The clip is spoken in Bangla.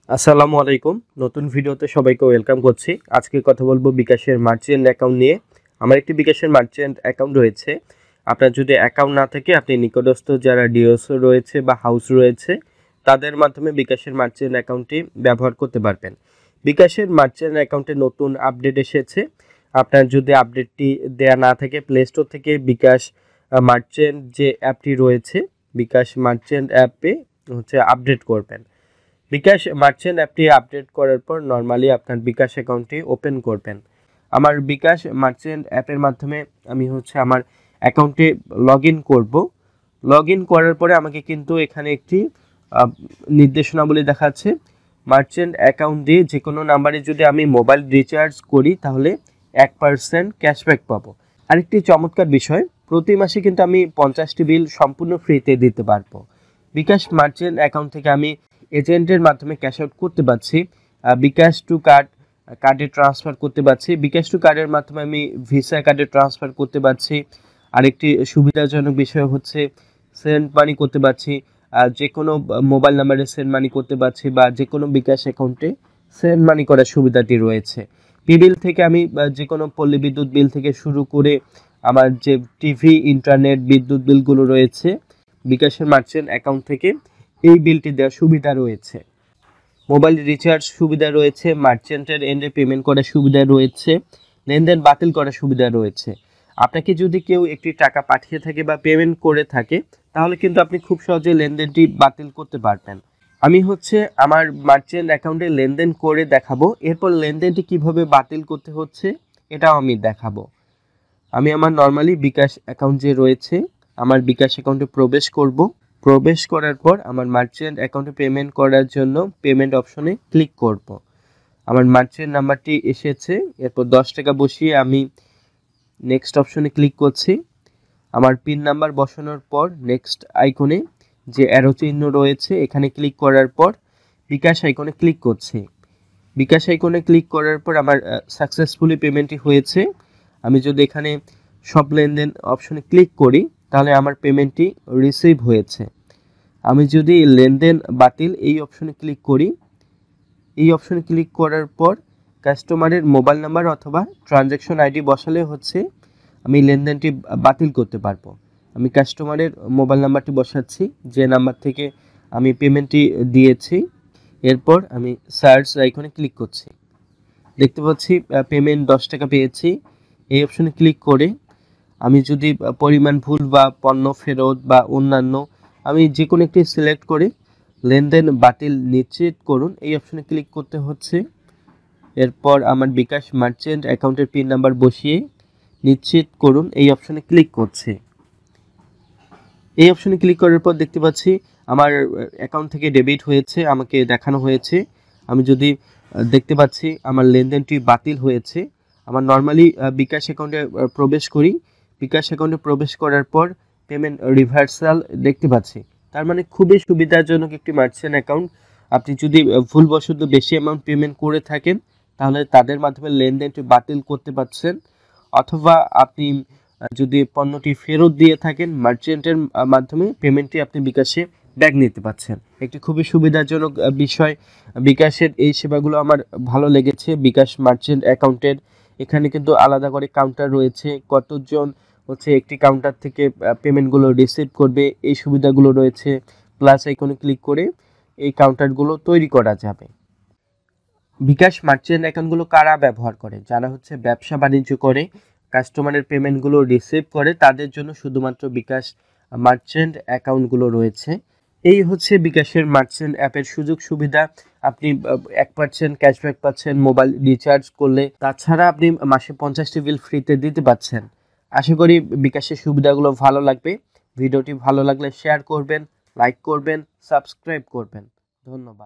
আসসালামু আলাইকুম। নতুন ভিডিওতে সবাইকে ওয়েলকাম করছি। আজকে কথা বলবো বিকাশের মার্চেন্ট অ্যাকাউন্ট নিয়ে। আমার একটি বিকাশের মার্চেন্ট অ্যাকাউন্ট রয়েছে। আপনার যদি অ্যাকাউন্ট না থাকে আপনি নিকটস্থ যারা ডিওসও রয়েছে বা হাউস রয়েছে তাদের মাধ্যমে বিকাশের মার্চেন্ট অ্যাকাউন্টটি ব্যবহার করতে পারবেন। বিকাশের মার্চেন্ট অ্যাকাউন্টে নতুন আপডেট এসেছে। আপনার যদি আপডেটটি দেয়া না থাকে প্লে স্টোর থেকে বিকাশ মার্চেন্ট যে অ্যাপটি রয়েছে বিকাশ মার্চেন্ট অ্যাপে আপডেট করবেন। বিকাশ মার্চেন্ট অ্যাপটি আপডেট করার পর নর্মালি আপনার বিকাশ অ্যাকাউন্টটি ওপেন করবেন। আমার বিকাশ মার্চেন্ট অ্যাপের মাধ্যমে আমি আমার অ্যাকাউন্টে লগ ইন করবো। লগ ইন করার পরে আমাকে কিন্তু এখানে একটি নির্দেশনাবলী দেখাচ্ছে। মার্চেন্ট অ্যাকাউন্ট দিয়ে যে কোনো নাম্বারে যদি আমি মোবাইল রিচার্জ করি তাহলে 1% ক্যাশব্যাক পাবো। আরেকটি চমৎকার বিষয়, প্রতি মাসে কিন্তু আমি 50টি বিল সম্পূর্ণ ফ্রিতে দিতে পারবো। বিকাশ মার্চেন্ট অ্যাকাউন্ট থেকে আমি এজেন্টের মাধ্যমে ক্যাশ আউট করতে পারছি, বিকাশ টু কার্ডে ট্রান্সফার করতে পারছি, বিকাশ টু কার্ডের মাধ্যমে আমি ভিসা কার্ডে ট্রান্সফার করতে পারছি। আরেকটি সুবিধাজনক বিষয় হচ্ছে সেন্ড মানি করতে পারছি, যে কোনো মোবাইল নাম্বারে সেন্ড মানি করতে পারছি বা যে কোনো বিকাশ অ্যাকাউন্টে সেন্ড মানি করার সুবিধাটি রয়েছে। বিল থেকে আমি যে কোনো পল্লী বিদ্যুৎ বিল থেকে শুরু করে আমার যে টিভি ইন্টারনেট বিদ্যুৎ বিলগুলো রয়েছে বিকাশের মার্চেন্ট অ্যাকাউন্ট থেকে এই বিলটি দেওয়ার সুবিধা রয়েছে। মোবাইল রিচার্জ সুবিধা রয়েছে, মার্চেন্টের এন্ডে পেমেন্ট করার সুবিধা রয়েছে, লেনদেন বাতিল করার সুবিধা রয়েছে। আপনাকে যদি কেউ একটি টাকা পাঠিয়ে থাকে বা পেমেন্ট করে থাকে তাহলে কিন্তু আপনি খুব সহজে লেনদেনটি বাতিল করতে পারবেন। আমি আমার মার্চেন্ট অ্যাকাউন্টে লেনদেন করে দেখাবো, এরপর লেনদেনটি কিভাবে বাতিল করতে হচ্ছে এটাও আমি দেখাবো। আমি আমার নর্মালি বিকাশ অ্যাকাউন্ট যে রয়েছে আমার বিকাশ অ্যাকাউন্টে প্রবেশ করার পর আমার মার্চেন্ট অ্যাকাউন্টে পেমেন্ট করার জন্য পেমেন্ট অপশনে ক্লিক করব। আমার মার্চেন্ট নাম্বারটি এসেছে, এরপর 10 টাকা বসিয়ে আমি নেক্সট অপশনে ক্লিক করছি। আমার পিন নাম্বার বসানোর পর নেক্সট আইকনে যে অ্যারো চিহ্ন রয়েছে এখানে ক্লিক করার পর বিকাশ আইকনে ক্লিক করছি। বিকাশ আইকনে ক্লিক করার পর আমার সাকসেসফুলি পেমেন্টটি হয়েছে। আমি যদি এখানে সব লেনদেন অপশনে ক্লিক করি তাহলে আমার পেমেন্টটি রিসিভ হয়েছে। আমি যদি লেনদেন বাতিল এই অপশনে ক্লিক করি, এই অপশনে ক্লিক করার পর কাস্টমারের মোবাইল নাম্বার অথবা ট্রানজ্যাকশন আইডি বসালে আমি লেনদেনটি বাতিল করতে পারবো। আমি কাস্টমারের মোবাইল নাম্বারটি বসাচ্ছি যে নাম্বার থেকে আমি পেমেন্টটি দিয়েছি। এরপর আমি সার্চ আইকনে ক্লিক করছি। দেখতে পাচ্ছি পেমেন্ট 10 টাকা পেয়েছি। এই অপশনে ক্লিক করে আমি যদি পরিমাণ ভুল বা পণ্য ফেরত বা অন্যান্য আমি যে কোনো একটি সিলেক্ট করে লেনদেন বাতিল নিশ্চিত করুন এই অপশনে ক্লিক করতে হচ্ছে। এরপর আমার বিকাশ মার্চেন্ট অ্যাকাউন্টের পিন নাম্বার বসিয়ে নিশ্চিত করুন এই অপশনে ক্লিক করছি। এই অপশনে ক্লিক করার পর দেখতে পাচ্ছি আমার অ্যাকাউন্ট থেকে ডেবিট হয়েছে, আমাকে দেখানো হয়েছে। আমি যদি দেখতে পাচ্ছি আমার লেনদেনটি বাতিল হয়েছে। আমার নর্মালি বিকাশ অ্যাকাউন্টে প্রবেশ করি, বিকাশ অ্যাকাউন্টে প্রবেশ করার পর পেমেন্ট রিভার্সাল দেখতে পাচ্ছি। তার মানে খুবই সুবিধাজনক একটি মার্চেন্ট অ্যাকাউন্ট। আপনি যদি ভুলবশত বেশি অ্যামাউন্ট পেমেন্ট করে থাকেন তাহলে তাদের মাধ্যমে লেনদেনটি বাতিল করতে পারছেন, অথবা আপনি যদি পণ্যটি ফেরত দিয়ে থাকেন মার্চেন্টের মাধ্যমে পেমেন্টটি আপনি বিকাশে ব্যাক নিতে পারছেন। একটি খুবই সুবিধাজনক বিষয়। বিকাশের এই সেবাগুলো আমার ভালো লেগেছে। বিকাশ মার্চেন্ট অ্যাকাউন্টের এখানে কিন্তু আলাদা করে কাউন্টার রয়েছে, কতজন একটি কাউন্টার থেকে পেমেন্টগুলো রিসিভ করবে এই সুবিধাগুলো রয়েছে। প্লাস আইকনে ক্লিক করে এই কাউন্টারগুলো তৈরি করা যাবে। বিকাশ মার্চেন্ট অ্যাকাউন্টগুলো কারা ব্যবহার করে? যারা ব্যবসা বাণিজ্য করে, কাস্টমারের পেমেন্টগুলো রিসিভ করে, তাদের জন্য শুধুমাত্র বিকাশ মার্চেন্ট অ্যাকাউন্টগুলো রয়েছে। এই বিকাশের মার্চেন্ট অ্যাপের সুযোগ সুবিধা। আপনি 1% ক্যাশব্যাক পাচ্ছেন মোবাইল রিচার্জ করলে, তাছাড়া আপনি মাসে 50টি বিল ফ্রিতে দিতে পাচ্ছেন। আশা করি বিকাশের সুবিধাগুলো ভালো লাগবে। ভিডিওটি ভালো লাগলে শেয়ার করবেন, লাইক করবেন, সাবস্ক্রাইব করবেন। ধন্যবাদ।